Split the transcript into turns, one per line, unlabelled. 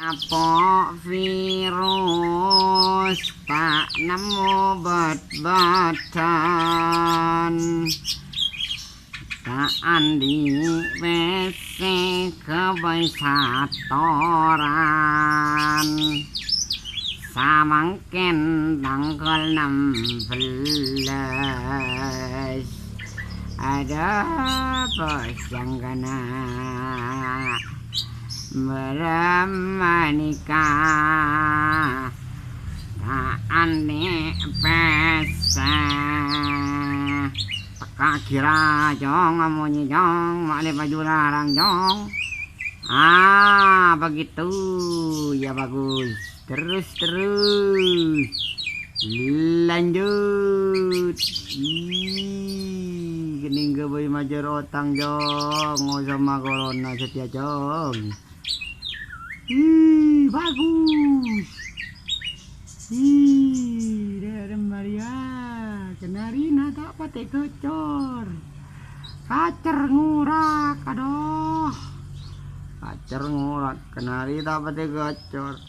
Apa virus tak nemu bat-batan tak andi wese kewisatoran samangken tanggal 16 ada pasanggana beramanikah tak ane pesa teka kira jong amunyi jong makle baju larang jong begitu ya bagus terus lanjut gening geuy majer otang jong sama corona setia jong bagus dari Maria kenarina tak pate gocor kacer ngurak aduh kacer ngurak kenari tak pate gocor